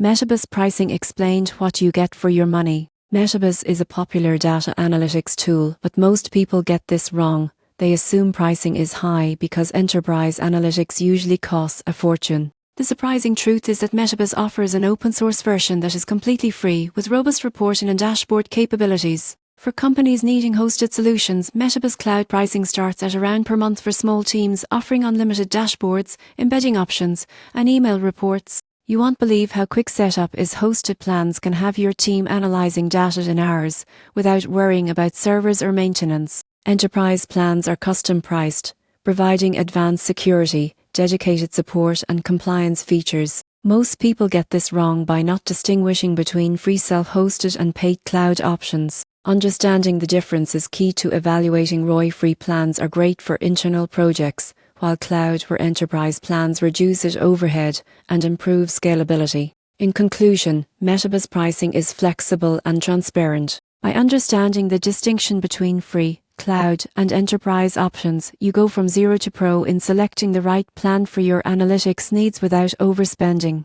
Metabase pricing explained what you get for your money. Metabase is a popular data analytics tool, but most people get this wrong. They assume pricing is high because enterprise analytics usually costs a fortune. The surprising truth is that Metabase offers an open-source version that is completely free with robust reporting and dashboard capabilities. For companies needing hosted solutions, Metabase cloud pricing starts at around per month for small teams, offering unlimited dashboards, embedding options, and email reports. You won't believe how quick setup is. Hosted plans can have your team analyzing data in hours without worrying about servers or maintenance. Enterprise plans are custom priced, providing advanced security, dedicated support, and compliance features. Most people get this wrong by not distinguishing between free self-hosted and paid cloud options. Understanding the difference is key to evaluating ROI. Free plans are great for internal projects, while cloud or enterprise plans reduce overhead and improve scalability. In conclusion, Metabase pricing is flexible and transparent. By understanding the distinction between free, cloud, and enterprise options, you go from zero to pro in selecting the right plan for your analytics needs without overspending.